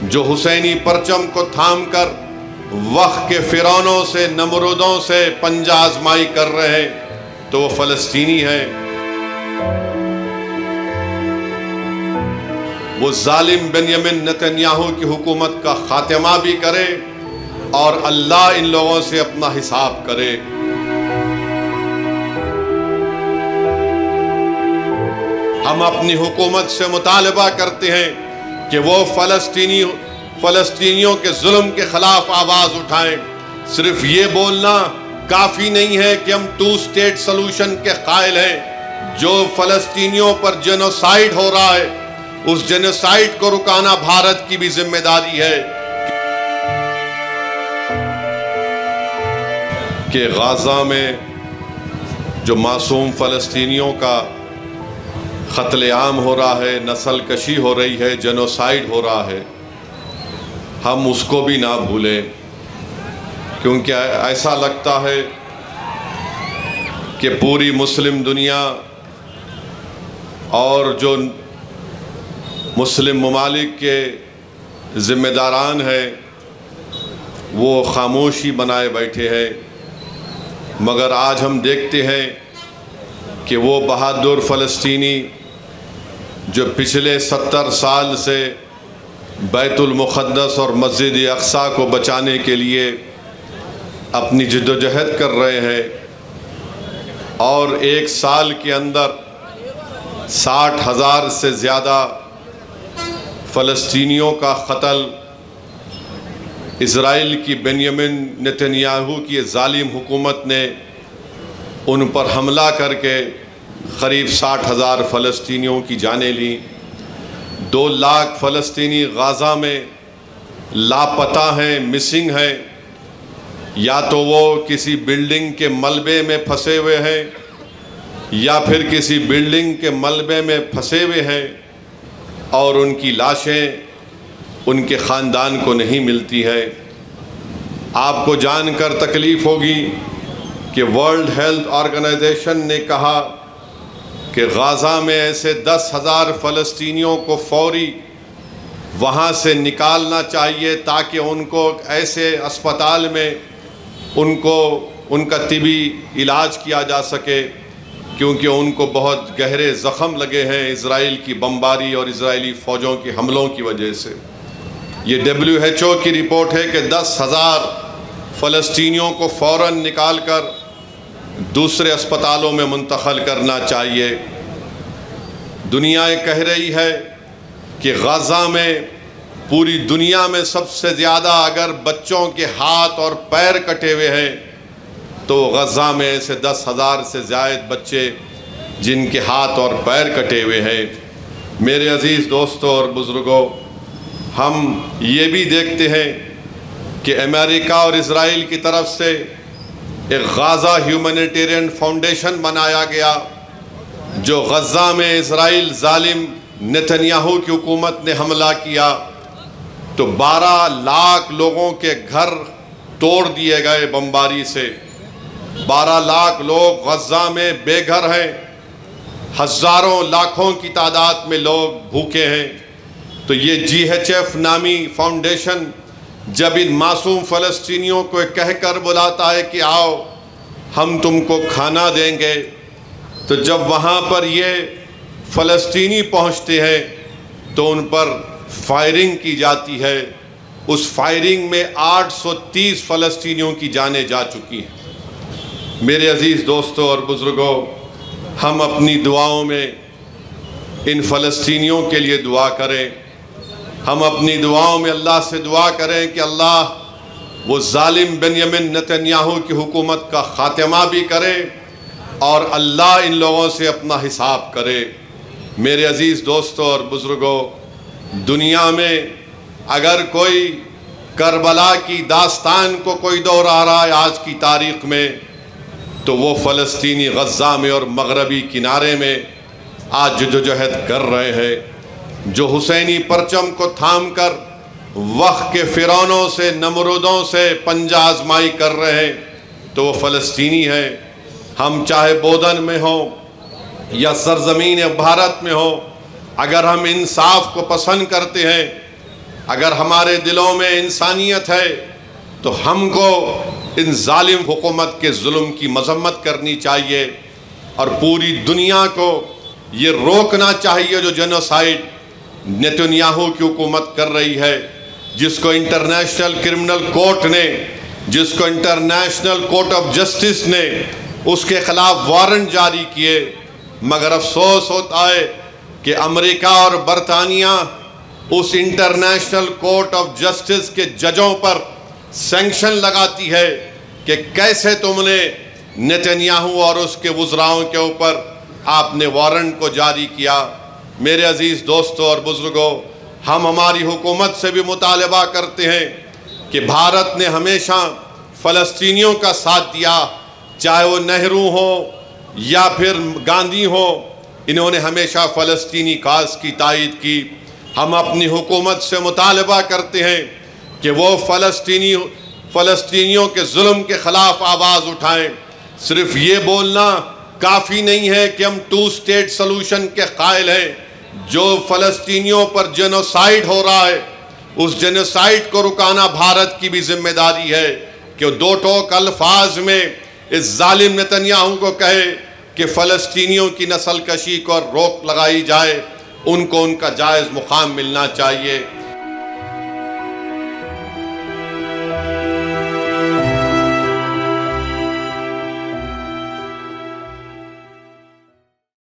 جو حسینی پرچم کو تھام کر وقت کے فرعونوں سے، نمرودوں سے پنجہ آزمائی کر رہے ہیں تو وہ فلسطینی ہیں۔ وہ ظالم بنیامین نتنیاہو کی حکومت کا خاتمہ بھی کرے اور اللہ ان لوگوں سے اپنا حساب کرے۔ ہم اپنی حکومت سے مطالبہ کرتے ہیں کہ وہ فلسطینیوں کے ظلم کے خلاف آواز اٹھائیں۔ صرف یہ بولنا کافی نہیں ہے کہ ہم 2 اسٹیٹ سلوشن کے قائل ہیں۔ جو فلسطینیوں پر جینوسائیڈ ہو رہا ہے، اس جینوسائیڈ کو رکانا بھارت کی بھی ذمہ داری ہے کہ غزہ میں جو معصوم فلسطینیوں کا قتل عام ہو رہا ہے، نسل کشی ہو رہی ہے، جینوسائیڈ ہو رہا ہے، ہم اس کو بھی نہ بھولیں، کیونکہ ایسا لگتا ہے کہ پوری مسلم دنیا اور جو مسلم ممالک کے ذمہ داران ہیں وہ خاموشی بنائے بیٹھے ہیں، مگر آج ہم دیکھتے ہیں کہ وہ بہادر فلسطینی جو پچھلے 70 سال سے بیت المقدس اور مسجد اقصیٰ کو بچانے کے لیے اپنی جد و جہد کر رہے ہیں، اور 1 سال کے اندر 60,000 سے زیادہ فلسطینیوں کا قتل اسرائیل کی بنیامین نتنیاہو کی ظالم حکومت نے ان پر حملہ کر کے قریب 60,000 فلسطینیوں کی جانیں لیں۔ 2 لاکھ فلسطینی غزہ میں لاپتہ ہیں، مسنگ ہیں، یا تو وہ کسی بلڈنگ کے ملبے میں پھنسے ہوئے ہیں یا پھر کسی بلڈنگ کے ملبے میں پھنسے ہوئے ہیں اور ان کی لاشیں ان کے خاندان کو نہیں ملتی ہیں۔ آپ کو جان کر تکلیف ہوگی کہ ورلڈ ہیلتھ آرگنائزیشن نے کہا کہ غزہ میں ایسے 10,000 فلسطینیوں کو فوری وہاں سے نکالنا چاہیے تاکہ ان کو ایسے اسپتال میں ان کا طبی علاج کیا جا سکے، کیونکہ ان کو بہت گہرے زخم لگے ہیں اسرائیل کی بمباری اور اسرائیلی فوجوں کے حملوں کی وجہ سے۔ یہ WHO کی رپورٹ ہے کہ 10,000 فلسطینیوں کو فوراً نکال کر دوسرے اسپتالوں میں منتقل کرنا چاہیے۔ دنیا کہہ رہی ہے کہ غزہ میں پوری دنیا میں سب سے زیادہ اگر بچوں کے ہاتھ اور پیر کٹے ہوئے ہیں تو غزہ میں ایسے 10,000 سے زائد بچے جن کے ہاتھ اور پیر کٹے ہوئے ہیں۔ میرے عزیز دوستوں اور بزرگوں، ہم یہ بھی دیکھتے ہیں کہ امریکہ اور اسرائیل کی طرف سے ایک غزہ ہیومینیٹیرین فاؤنڈیشن بنایا گیا جو غزہ میں اسرائیل ظالم نتنیاہو کی حکومت نے حملہ کیا تو 12 لاکھ لوگوں کے گھر توڑ دیے گئے بمباری سے۔ 12 لاکھ لوگ غزہ میں بے گھر ہیں، ہزاروں لاکھوں کی تعداد میں لوگ بھوکے ہیں۔ تو یہ GHF نامی فاؤنڈیشن جب ان معصوم فلسطینیوں کو کہہ کر بلاتا ہے کہ آؤ ہم تم کو کھانا دیں گے، تو جب وہاں پر یہ فلسطینی پہنچتے ہیں تو ان پر فائرنگ کی جاتی ہے۔ اس فائرنگ میں 830 فلسطینیوں کی جانیں جا چکی ہیں۔ میرے عزیز دوستوں اور بزرگوں، ہم اپنی دعاؤں میں ان فلسطینیوں کے لیے دعا کریں۔ ہم اپنی دعاؤں میں اللہ سے دعا کریں کہ اللہ وہ ظالم بنیامین نتنیاہو کی حکومت کا خاتمہ بھی کرے اور اللہ ان لوگوں سے اپنا حساب کرے۔ میرے عزیز دوستوں اور بزرگوں، دنیا میں اگر کوئی کربلا کی داستان کو کوئی دہرا رہا ہے آج کی تاریخ میں تو وہ فلسطینی غزہ میں اور مغربی کنارے میں آج جدوجہد کر رہے ہیں۔ جو حسینی پرچم کو تھام کر وقت کے فرعونوں سے، نمرودوں سے پنجہ آزمائی کر رہے ہیں تو وہ فلسطینی ہیں۔ ہم چاہے بودن میں ہوں یا سرزمین بھارت میں ہوں، اگر ہم انصاف کو پسند کرتے ہیں اگر ہمارے دلوں میں انسانیت ہے تو ہم کو ان ظالم حکومت کے ظلم کی مذمت کرنی چاہیے اور پوری دنیا کو یہ روکنا چاہیے جو جینوسائیڈ نیتنیاہو کی حکومت کر رہی ہے، جس کو انٹرنیشنل کرمنل کورٹ نے، جس کو انٹرنیشنل کورٹ آف جسٹس نے اس کے خلاف وارنٹ جاری کیے، مگر افسوس ہوتا ہے کہ امریکہ اور برطانیہ اس انٹرنیشنل کورٹ آف جسٹس کے ججوں پر سینکشن لگاتی ہے کہ کیسے تم نے نیتنیاہو اور اس کے وزراؤں کے اوپر آپ نے وارنٹ کو جاری کیا۔ میرے عزیز دوستوں اور بزرگوں، ہم ہماری حکومت سے بھی مطالبہ کرتے ہیں کہ بھارت نے ہمیشہ فلسطینیوں کا ساتھ دیا، چاہے وہ نہرو ہو یا پھر گاندھی ہو، انہوں نے ہمیشہ فلسطینی کاز کی تائید کی۔ ہم اپنی حکومت سے مطالبہ کرتے ہیں کہ وہ فلسطینیوں کے ظلم کے خلاف آواز اٹھائیں۔ صرف یہ بولنا کافی نہیں ہے کہ ہم 2 اسٹیٹ سلوشن کے قائل ہیں۔ جو فلسطینیوں پر جینوسائیڈ ہو رہا ہے، اس جینوسائیڈ کو رکانا بھارت کی بھی ذمہ داری ہے کہ وہ 2 ٹوک الفاظ میں اس ظالم نیتنیاہو کو کہے کہ فلسطینیوں کی نسل کشی کو روک لگائی جائے، ان کو ان کا جائز مقام ملنا چاہیے۔